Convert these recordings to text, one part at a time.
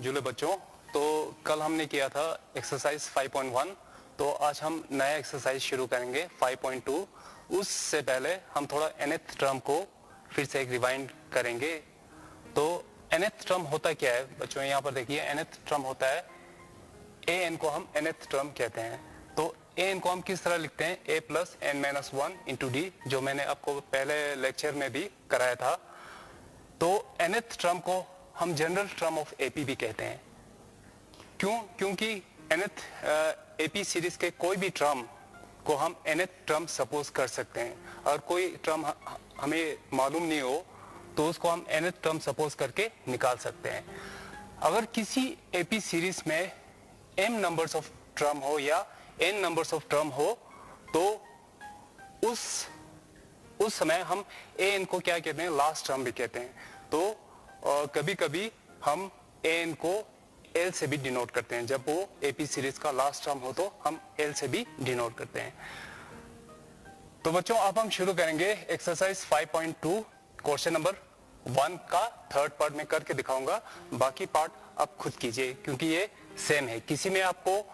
जुले बच्चों, तो कल हमने किया था एक्सरसाइज 5.1, तो आज हम नया एक्सरसाइज शुरू करेंगे 5.2। उससे पहले हम थोड़ा nth टर्म को फिर से एक रिवाइंड करेंगे। तो nth टर्म होता क्या है बच्चों, यहाँ पर देखिए nth टर्म होता है an को हम nth टर्म कहते हैं। तो an को हम किस तरह लिखते हैं, a plus n minus 1 into D, जो मैंने आपको पहले लेक्चर में भी कराया था। तो nth टर्म को हम जनरल टर्म ऑफ एपी भी कहते हैं। क्यों? क्योंकि nth एपी सीरीज के कोई भी टर्म को हम nth टर्म सपोज कर सकते हैं, और कोई टर्म हमें मालूम नहीं हो तो उसको हम nth टर्म सपोज करके निकाल सकते हैं। अगर किसी एपी सीरीज में m नंबर्स ऑफ टर्म हो या n नंबर्स ऑफ टर्म हो, तो उस समय हम an को क्या कहते हैं, लास्ट टर्म भी कहते हैं। तो कभी कभी हम an को L से भी डिनोट करते हैं। जब वो एपी सीरीज का लास्ट टर्म हो तो हम L से भी डिनोट करते हैं। तो बच्चों अब हम शुरू करेंगे एक्सरसाइज 5.2। क्वेश्चन नंबर 1 का थर्ड पार्ट में करके दिखाऊंगा, बाकी पार्ट आप खुद कीजिए क्योंकि ये सेम है। किसी में आपको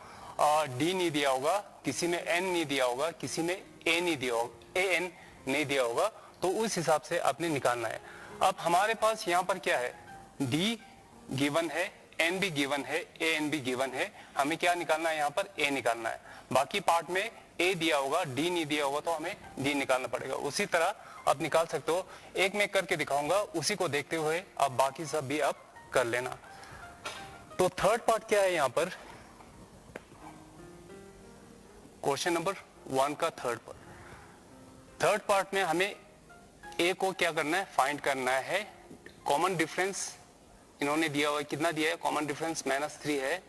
D नहीं दिया होगा, किसी में N नहीं दिया होगा, किसी में A नहीं दिया होगा, AN नहीं दिया होगा, तो उस हिसाब से आपने निकालना है। अब हमारे पास यहाँ पर क्या है, D गिवन है, N भी गिवन है, AN भी गिवन है। हमें क्या निकालना है, यहाँ पर A निकालना है। बाकी पार्ट में A दिया होगा, D नहीं दिया होगा, तो हमें D निकालना पड़ेगा। उसी तरह आप निकाल सकते हो। एक में करके दिखाऊंगा, उसी को देखते हुए आप बाकी सब भी आप कर लेना। तो थर्ड पार्ट क्या है यहाँ पर, क्वेश्चन नंबर 1 का थर्ड पार्ट में हमें A को क्या करना है, फाइंड करना है। कॉमन डिफरेंस इन्होंने दिया हुआ है, कितना दिया है, कॉमन डिफरेंस -3 है।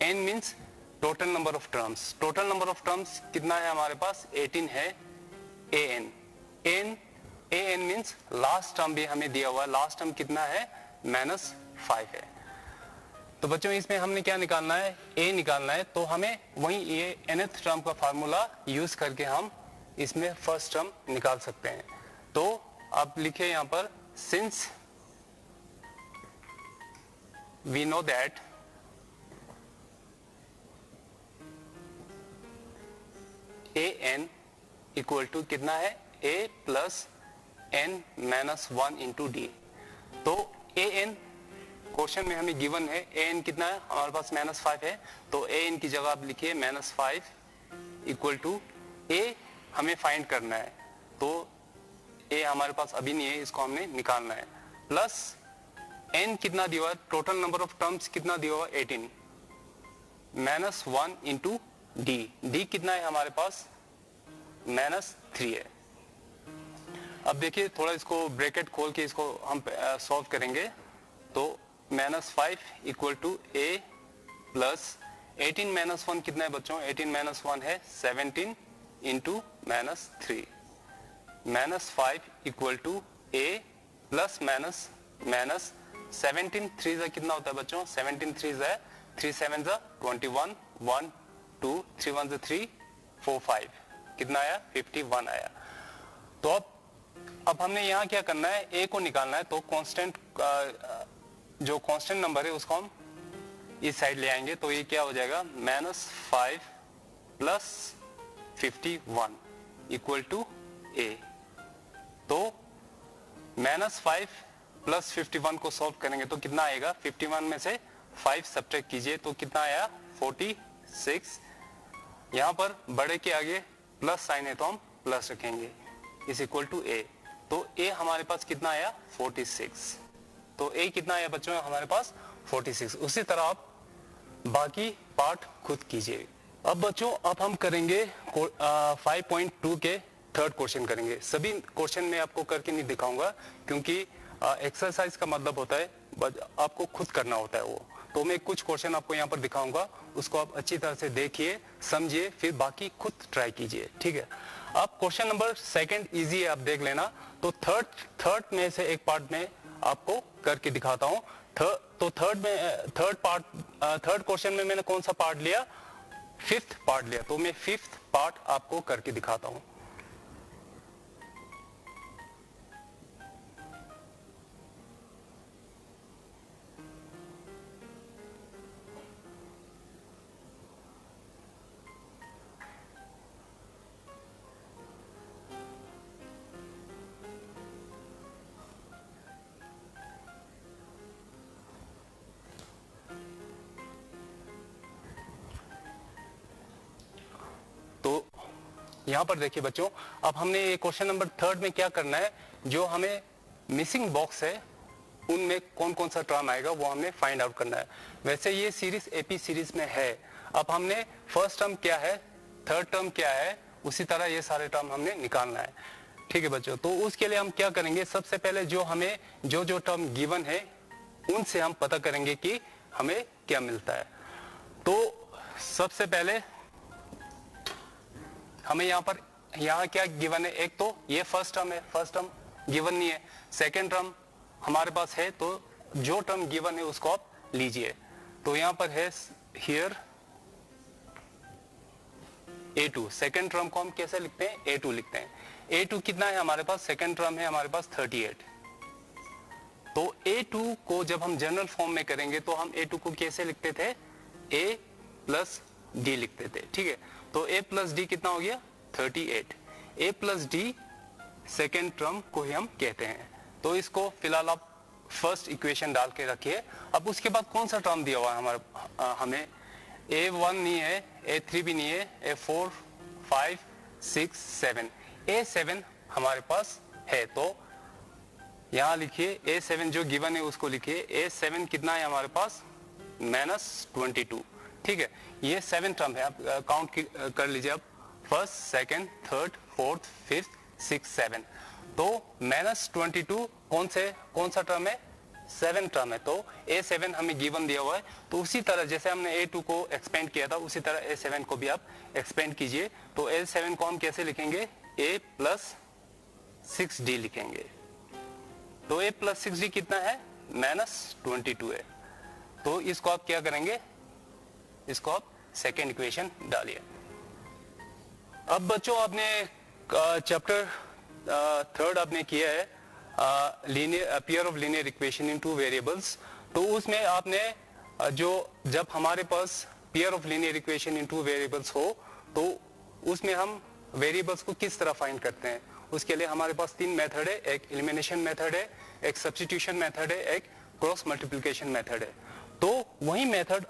n means total number of terms. Total number of terms कितना है हमारे पास, 18 है। an मींस लास्ट टर्म भी हमें दिया हुआ है, लास्ट टर्म कितना है, -5 है। तो बच्चों इसमें हमने क्या निकालना है, a निकालना है। तो हमें वही ये nth टर्म का फार्मूला यूज करके हम इसमें फर्स्ट टर्म निकाल सकते हैं। तो आप लिखे यहाँ पर, since we know that an equal to कितना है, a plus n minus 1 into D. तो an क्वेश्चन में हमें गिवन है, an कितना है हमारे पास, -5 है। तो an की जगह आप लिखिए -5 इक्वल टू a हमें फाइंड करना है। तो a हमारे पास अभी नहीं है, इसको हमने निकालना है। प्लस n कितना दिया हुआ है, टोटल नंबर ऑफ टर्म्स कितना दिया हुआ है, 18 -1 इंटू डी कितना है हमारे पास, -3 है। अब देखिए थोड़ा इसको ब्रैकेट खोल के इसको हम सॉल्व करेंगे। तो -5 इक्वल टू a प्लस 18 -1 कितना है बच्चों, 18 -1 है 17 into -3। -5 equal to a plus minus 17 3 जा कितना होता है बच्चों, 17 3 जा 3 7 जा 21 1 2 3 1 जा 3 4 5 कितना आया, 51 आया। तो अब हमने यहाँ क्या करना है, a को निकालना है। तो कांस्टेंट जो कांस्टेंट नंबर है उसको हम इस साइड ले आएंगे। तो ये क्या हो जाएगा, -5 प्लस 51 इक्वल टू a। तो -5 प्लस 51 को सॉल्व करेंगे तो कितना आएगा, 51 में से 5 सब्ट्रैक्ट कीजिए तो कितना आया, 46। यहाँ पर बड़े के आगे प्लस साइन है तो हम प्लस रखेंगे, इज इक्वल टू a। तो a हमारे पास कितना आया, 46। तो a कितना आया बच्चों हमारे पास, 46। उसी तरह आप बाकी पार्ट खुद कीजिए। अब बच्चों अब हम करेंगे 5.2 के थर्ड क्वेश्चन करेंगे। सभी क्वेश्चन में आपको करके नहीं दिखाऊंगा क्योंकि एक्सरसाइज का मतलब होता है आपको खुद करना होता है वो। तो मैं कुछ क्वेश्चन आपको यहाँ पर दिखाऊंगा, उसको आप अच्छी तरह से देखिए, समझिए, फिर बाकी खुद ट्राई कीजिए, ठीक है। अब क्वेश्चन नंबर 2 इजी है, आप देख लेना। तो थर्ड में से एक पार्ट में आपको करके दिखाता हूँ। तो थर्ड क्वेश्चन में मैंने कौन सा पार्ट लिया, 5th पार्ट लिया। तो मैं 5th पार्ट आपको करके दिखाता हूँ। यहाँ पर देखिए बच्चों, अब हमने ये क्वेश्चन नंबर 3 में क्या करना है, जो हमें मिसिंग बॉक्स है उनमें कौन कौन सा टर्म आएगा वो हमने फाइंड आउट करना है। वैसे ये सीरीज एपी सीरीज में है। अब हमने फर्स्ट टर्म क्या है, थर्ड टर्म क्या है, उसी तरह ये सारे टर्म हमने निकालना है। ठीक है बच्चों, तो उसके लिए हम क्या करेंगे, सबसे पहले जो हमें जो टर्म गिवन है उनसे हम पता करेंगे कि हमें क्या मिलता है। तो सबसे पहले हमें यहाँ क्या गिवन है, एक तो ये फर्स्ट टर्म है, फर्स्ट टर्म गिवन नहीं है। सेकेंड टर्म हमारे पास है, तो जो टर्म गिवन है उसको आप लीजिए। तो यहां पर है हियर A2, सेकेंड टर्म को हम कैसे लिखते हैं, A2 लिखते हैं। A2 कितना है हमारे पास, सेकेंड टर्म है हमारे पास 38। तो A2 को जब हम जनरल फॉर्म में करेंगे तो हम A2 को कैसे लिखते थे, A प्लस D लिखते थे। ठीक है, तो A प्लस D कितना हो गया 38। A plus D second term को ही हम कहते हैं। तो इसको फिलहाल आप फर्स्ट इक्वेशन डाल के रखिए। अब उसके बाद कौन सा टर्म दिया हुआ है हमें, A1 नहीं है, A3 भी नहीं है, A4, 5, 6, 7, A7 हमारे पास है। तो यहां लिखिए A7 जो गिवन है उसको लिखिए। A7 कितना है हमारे पास, -22। ठीक है, ये 7 टर्म है, आप काउंट कर लीजिए। अब first, second, third, fourth, fifth, 6, 7। तो -22 कौन सा टर्म है, 7 टर्म है। तो A7 हमें गिवन दिया हुआ है। तो उसी तरह जैसे हमने A2 को एक्सपेंड किया था उसी तरह A7 को भी आप एक्सपेंड कीजिए। तो A7 को हम कैसे लिखेंगे, A प्लस 6D लिखेंगे। तो A प्लस 6D कितना है, -22 है। तो इसको आप क्या करेंगे, इसको आप सेकेंड इक्वेशन डालिए। अब बच्चों आपने चैप्टर थर्ड आपने किया है linear pair of linear equation in two variables. तो उसमें आपने जब हमारे पास pair of linear equation in two variables हो तो उसमें हम वेरिएबल्स को किस तरह फाइंड करते हैं, उसके लिए हमारे पास 3 मेथड है। एक एलिमिनेशन मेथड है, एक सब्स्टिट्यूशन मेथड है, एक क्रॉस मल्टीप्लिकेशन मेथड है। तो वही मेथड,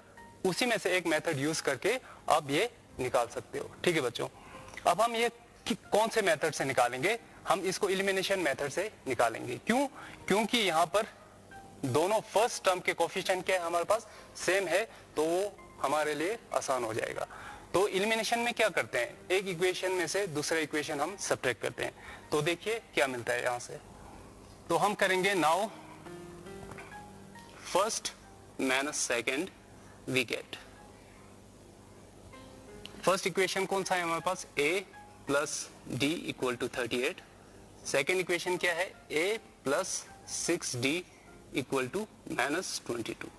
उसी में से एक मेथड यूज करके आप ये निकाल सकते हो। ठीक है बच्चों, अब हम ये कौन से मेथड से निकालेंगे, हम इसको एलिमिनेशन मेथड से निकालेंगे। क्यों, क्योंकि यहाँ पर दोनों फर्स्ट टर्म के कोफिशिएंट क्या है हमारे पास, सेम है, तो वो हमारे लिए आसान हो जाएगा। तो एलिमिनेशन में क्या करते हैं, एक इक्वेशन में से दूसरा इक्वेशन हम सब्ट्रैक्ट करते हैं। तो देखिए क्या मिलता है यहां से। तो हम करेंगे now first minus second we get. First equation कौन सा है हमारे पास, A plus D equal to 38। Second equation क्या है, A plus 6D equal to -22।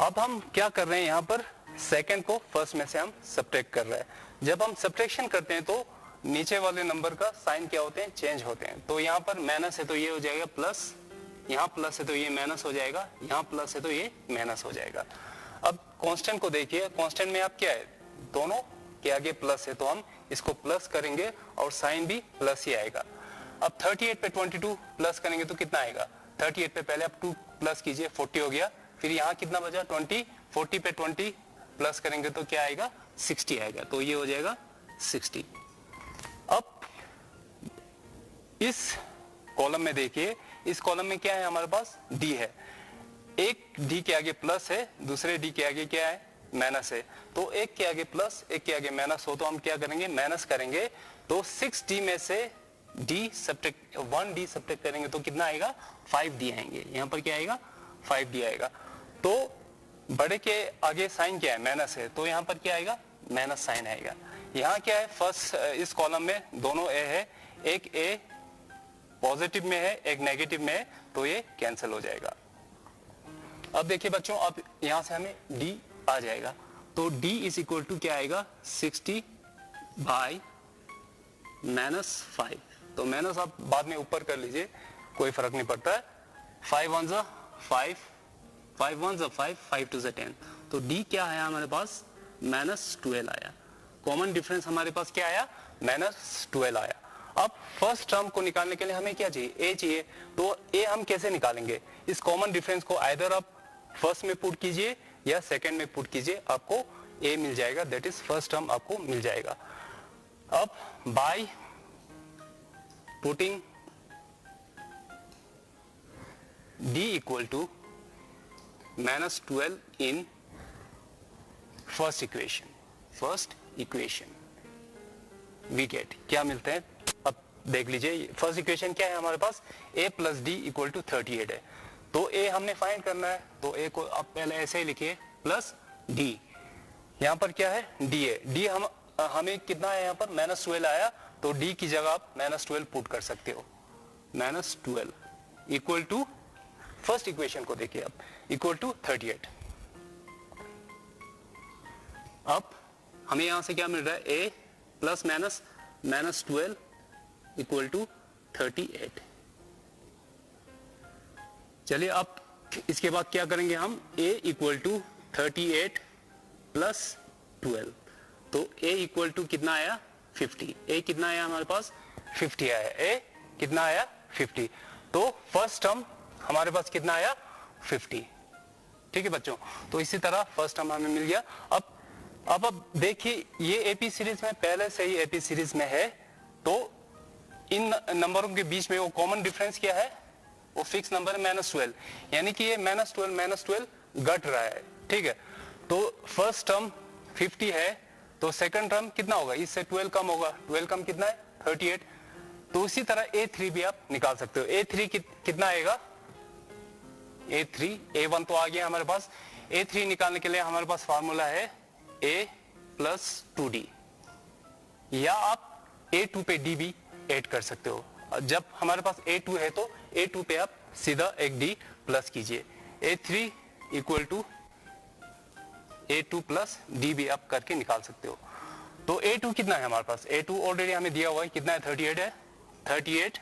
अब हम क्या कर रहे हैं, यहां पर सेकेंड को फर्स्ट में से हम सब्ट्रैक्ट कर रहे हैं। जब हम सब्ट्रैक्शन करते हैं तो नीचे वाले नंबर का साइन क्या होते हैं, चेंज होते हैं। तो यहाँ पर माइनस है तो ये हो जाएगा प्लस, यहाँ प्लस है तो ये माइनस हो जाएगा, यहाँ प्लस है तो ये माइनस हो जाएगा। अब कांस्टेंट को देखिए, कांस्टेंट में आप क्या है, दोनों के आगे प्लस है तो हम इसको प्लस करेंगे और साइन भी प्लस ही आएगा। अब 38 पे 22 प्लस करेंगे तो कितना आएगा, 38 पे पहले आप 2 प्लस कीजिए, 40 हो गया। फिर यहाँ कितना बचा 20, 40 पे 20 प्लस करेंगे तो क्या आएगा, 60 आएगा। तो ये हो जाएगा 60। अब इस कॉलम में देखिए, इस कॉलम में क्या है हमारे पास, D है। एक D के आगे प्लस है, दूसरे D के आगे क्या है, माइनस है। तो एक के आगे प्लस एक के आगे माइनस हो तो हम क्या करेंगे, माइनस करेंगे। तो 6D में से D सब्ट्रैक्ट 1D सब्ट्रैक्ट करेंगे तो कितना आएगा, 5D आएंगे। यहाँ पर क्या आएगा, 5D आएगा। तो बड़े के आगे साइन क्या है, माइनस है, तो यहाँ पर क्या आएगा, माइनस साइन आएगा। यहाँ क्या है, फर्स्ट इस कॉलम में दोनों A है, एक A पॉजिटिव में है एक नेगेटिव में है, तो ये कैंसिल हो जाएगा। अब देखिए बच्चों, अब यहां से हमें D आ जाएगा। तो D इज इक्वल टू क्या आएगा, 60 बाई -5। तो माइनस आप बाद में ऊपर कर लीजिए, कोई फर्क नहीं पड़ता है। 5 1 जा 5, 5 1 जा 5, 5 2 जा 10। तो D क्या है हमारे पास, -12 आया। कॉमन डिफरेंस हमारे पास क्या आया, -12 आया। अब फर्स्ट टर्म को निकालने के लिए हमें क्या चाहिए, A चाहिए। तो A हम कैसे निकालेंगे, इस कॉमन डिफरेंस को आइदर आप फर्स्ट में पुट कीजिए या सेकंड में पुट कीजिए, आपको A मिल जाएगा, दैट इज फर्स्ट टर्म आपको मिल जाएगा। अब by putting d equal to -12 in first equation we get क्या मिलते हैं। अब देख लीजिए फर्स्ट इक्वेशन क्या है हमारे पास, a plus D equal to 38 है। तो a हमने फाइंड करना है, तो a को आप पहले ऐसे ही लिखिए प्लस d। यहाँ पर क्या है d है, d हमें कितना है यहाँ पर -12 आया, तो d की जगह आप -12 पुट कर सकते हो। -12 इक्वल टू फर्स्ट इक्वेशन को देखिए आप, इक्वल टू 38। अब हमें यहां से क्या मिल रहा है, a प्लस -12 इक्वल टू 38। चलिए अब इसके बाद क्या करेंगे हम, a इक्वल टू 38 प्लस 12, तो a इक्वल टू कितना आया 50। a कितना आया हमारे पास 50 आया, a कितना आया 50। तो फर्स्ट टर्म हमारे पास कितना आया 50। ठीक है बच्चों, तो इसी तरह फर्स्ट टर्म हमें मिल गया। अब देखिए ये एपी सीरीज में पहले से ही एपी सीरीज में है, तो इन नंबरों के बीच में वो कॉमन डिफरेंस क्या है, वो फिक्स नंबर है -12, यानी कि ये -12 घट रहा है। ठीक है, तो फर्स्ट टर्म 50 है, तो सेकंड टर्म कितना होगा, इससे 12 कम होगा, 12 कम कितना है 38। तो उसी तरह A3 भी आप निकाल सकते हो। A3 कितना आएगा, A3, A1 तो आ गया हमारे पास, A3 निकालने के लिए हमारे पास फार्मूला है A प्लस 2D, या आप A2 पे D भी ऐड कर सकते हो। जब हमारे पास A2 है तो A2 पे आप सीधा एक D प्लस कीजिए। A3 equal to A2 plus D भी आप करके निकाल सकते हो। तो A2 कितना है हमारे पास, A2 ऑलरेडी हमें दिया हुआ है, कितना है 38 है, 38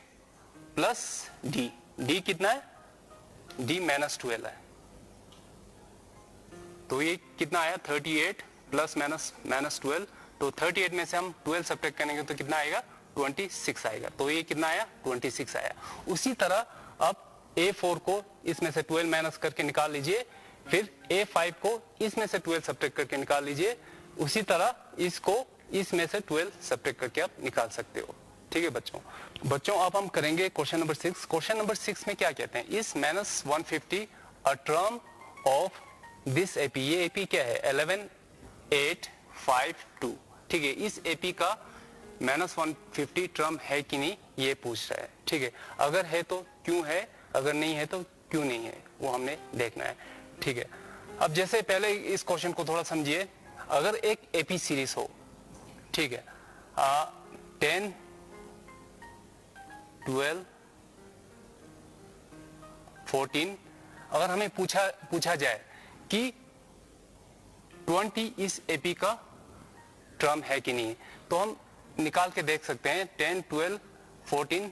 प्लस D, D कितना है, D -12 है। तो ये कितना आया 38 प्लस -12, तो 38 में से हम 12 सब्ट्रैक्ट करेंगे तो कितना आएगा 26 आएगा। तो ये कितना आया 26 आया। उसी तरह अब A4 को इसमें से 12 माइनस करके निकाल लीजिए, फिर A5 को इसमें से 12 सब्ट्रैक्ट करके निकाल लीजिए। उसी तरह इसको इसमें से 12 सब्ट्रैक्ट करके आप निकाल सकते हो। ठीक है बच्चों अब हम करेंगे क्वेश्चन नंबर 6। क्वेश्चन नंबर 6 में क्या कहते हैं, इस -150 a term of this AP, ये एपी क्या है 11852। ठीक है, इस एपी का -150 टर्म है कि नहीं ये पूछ रहा है। ठीक है, अगर है तो क्यों है, अगर नहीं है तो क्यों नहीं है, वो हमने देखना है। ठीक है, अब जैसे पहले इस क्वेश्चन को थोड़ा समझिए। अगर एक एपी सीरीज हो, ठीक है, 10, 12, 14, अगर हमें पूछा जाए कि 20 इस एपी का टर्म है कि नहीं, तो हम निकाल के देख सकते हैं 10, 12, 14।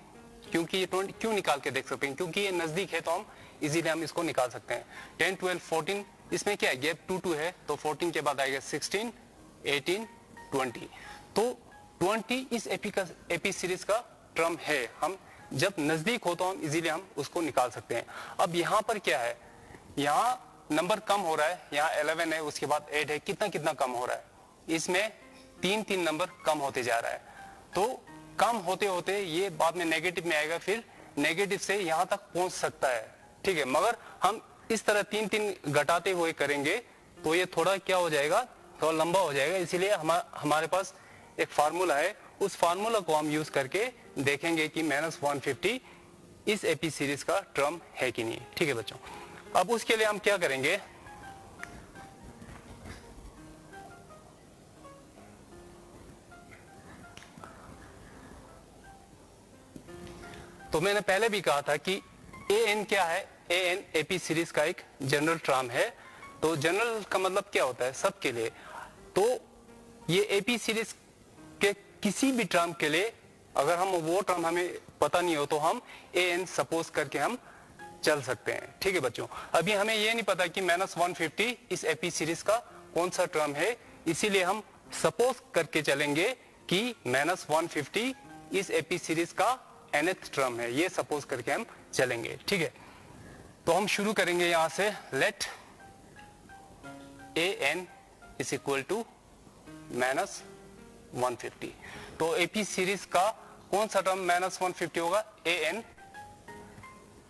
क्योंकि ये 20 क्यों निकाल के देख सकते हैं, क्योंकि ये नजदीक है तो हम इजीली हम इसको निकाल सकते हैं। 10, 12, 14, इसमें क्या है गैप 2 है, तो 14 के बाद आएगा 16, 18, 20। तो 20 इस एपी सीरीज का टर्म है। हम जब नजदीक हो तो हम इजीली हम उसको निकाल सकते हैं। अब यहाँ पर क्या है, यहाँ नंबर कम हो रहा है, यहाँ 11 है, उसके बाद 8 है, कितना कम हो रहा है, इसमें 3 नंबर कम होते जा रहा है। तो कम होते होते ये बाद में नेगेटिव में आएगा, फिर नेगेटिव से यहाँ तक पहुंच सकता है। ठीक है, मगर हम इस तरह 3 घटाते हुए करेंगे तो ये थोड़ा क्या हो जाएगा, थोड़ा लंबा हो जाएगा। इसीलिए हमारे पास एक फार्मूला है, उस फार्मूला को हम यूज करके देखेंगे कि -150 इस एपी सीरीज का टर्म है कि नहीं। ठीक है बच्चों, अब उसके लिए हम क्या करेंगे, तो मैंने पहले भी कहा था कि an क्या है, an एपी सीरीज का एक जनरल टर्म है। तो जनरल का मतलब क्या होता है, सबके लिए। तो ये एपी सीरीज के किसी भी टर्म के लिए अगर हम वो टर्म हमें पता नहीं हो तो हम an सपोज करके हम चल सकते हैं। ठीक है बच्चों, अभी हमें ये नहीं पता कि -150 इस एपी सीरीज का कौन सा टर्म है, इसीलिए हम सपोज करके चलेंगे कि -150 इस एपी सीरीज का nth टर्म है, ये सपोज करके हम चलेंगे। ठीक है, तो हम शुरू करेंगे यहां से, let an is equal to -150। तो एपी सीरीज का कौन सा टर्म -150 होगा? an।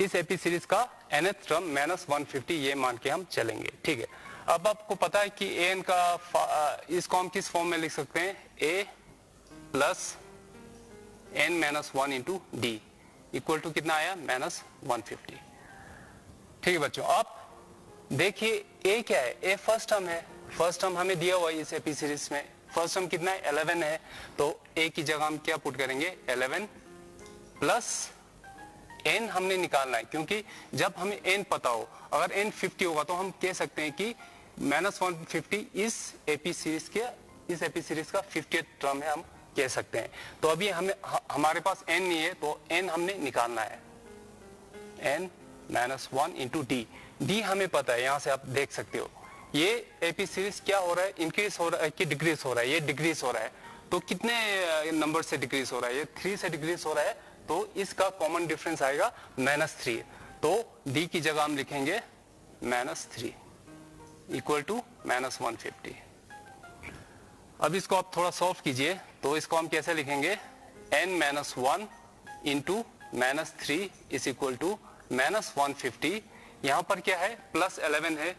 इस एपी सीरीज का nth टर्म -150 ये मान के हम चलेंगे, ठीक है। अब आपको पता है कि an का इसको हम किस फॉर्म में लिख सकते हैं? a plus n-1 into D equal to कितना आया? -150। ठीक है बच्चों, आप देखिए a क्या है? a फर्स्ट टर्म है, फर्स्ट टर्म हमें दिया हुआ है इस एपी सीरीज में। फर्स्ट टर्म कितना है? 11 है। तो a की जगह हम क्या पुट करेंगे? 11 प्लस n हमने निकालना है, क्योंकि जब हमें n पता हो, अगर n 50 होगा तो हम कह सकते हैं कि -150 इस एपी सीरीज का 50th टर्म है, हम कह सकते हैं। तो अभी हमारे पास n नहीं है, तो n हमने निकालना है, n-1 इंटू डी। डी हमें पता है, यहां से आप देख सकते हो ये एपी सीरीज क्या हो रहा है? इंक्रीज हो रहा है कि डिक्रीज हो रहा है? ये डिक्रीज हो रहा है। तो कितने नंबर से डिक्रीज हो रहा है? ये 3 से डिक्रीज हो रहा है, तो इसका कॉमन डिफरेंस आएगा -3। तो डी की जगह हम लिखेंगे -3 इक्वल टू -150। अब इसको आप थोड़ा सॉल्व कीजिए, तो इसको हम कैसे लिखेंगे? n-1 into -3 is equal to -150। यहां पर क्या है? +11 है,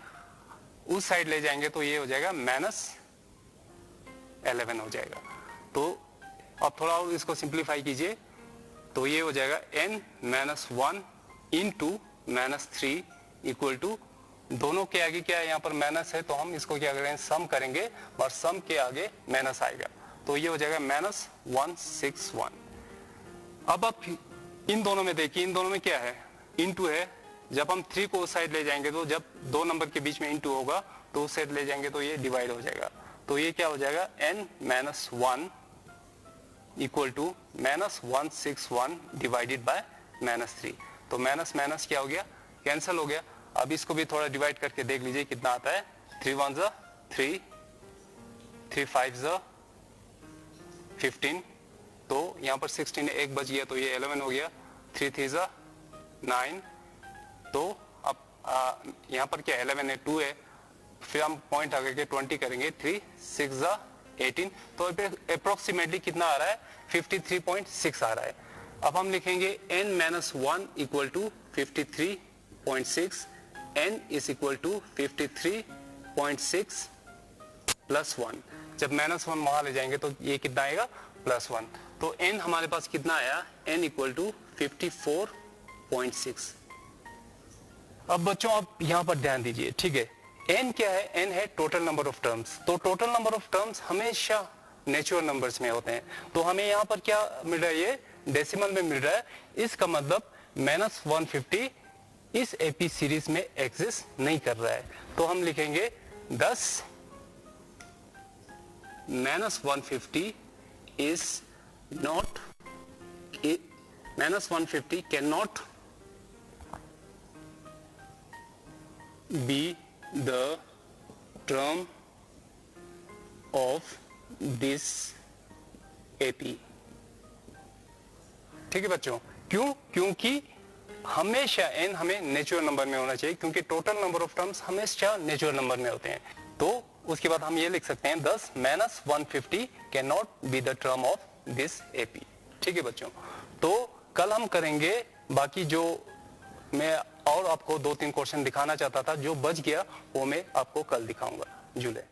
उस साइड ले जाएंगे तो ये हो जाएगा -11 हो जाएगा। तो अब थोड़ा और इसको सिंप्लीफाई कीजिए, तो ये हो जाएगा n-1 इंटू -3 इक्वल टू, दोनों के आगे क्या है? यहाँ पर माइनस है, तो हम इसको क्या करेंगे? सम करेंगे, और सम के आगे माइनस आएगा, तो ये हो जाएगा -161। अब आप इन दोनों में देखिए, इन दोनों में क्या है? इंटू है। जब हम 3 को उस साइड ले जाएंगे, तो जब 2 नंबर के बीच में इंटू होगा तो उस साइड ले जाएंगे तो ये डिवाइड हो जाएगा। तो ये क्या हो जाएगा? n-1 equal to -161 divided by -3। तो माइनस माइनस क्या हो गया? कैंसिल हो गया। अब इसको भी थोड़ा डिवाइड करके देख लीजिए कितना आता है। 3 1 ज़ा 3, 3 5 ज़ा 15, तो यहाँ पर 16 एक बच गया, तो ये 11 हो गया। 3 3 ज़ा 9, तो अब यहाँ पर क्या 11 है, 2 है, फिर हम पॉइंट आगे के 20 करेंगे, 3 6 ज़ा 18, तो अप्रोक्सीमेटली कितना आ रहा है? 53.6 आ रहा है। अब हम लिखेंगे n-1 equal to 53.6, n is equal to 53.6 plus 1। जब -1 वहां ले जाएंगे तो ये कितना आएगा? +1। तो n हमारे पास कितना आया? n equal to 54.6। अब बच्चों आप यहां पर ध्यान दीजिए, ठीक है। n क्या है? n है टोटल नंबर ऑफ टर्म्स। तो टोटल नंबर ऑफ टर्म्स हमेशा नेचुरल नंबर्स में होते हैं। तो हमें यहाँ पर क्या मिल रहा है? ये डेसिमल में मिल रहा है। इसका मतलब -150 इस एपी सीरीज में एग्जिस्ट नहीं कर रहा है। तो हम लिखेंगे 10 -150 is not, -150 can not be the term of this AP. ठीक है बच्चों, क्यों? क्योंकि हमेशा n हमें नेचुरल नंबर में होना चाहिए, क्योंकि टोटल नंबर ऑफ टर्म्स हमेशा नेचुरल नंबर में होते हैं। तो उसके बाद हम ये लिख सकते हैं 10 -150 can not be the term of this AP. ठीक है बच्चों, तो कल हम करेंगे बाकी, जो मैं और आपको 2-3 क्वेश्चन दिखाना चाहता था, जो बच गया वो मैं आपको कल दिखाऊंगा। जुले।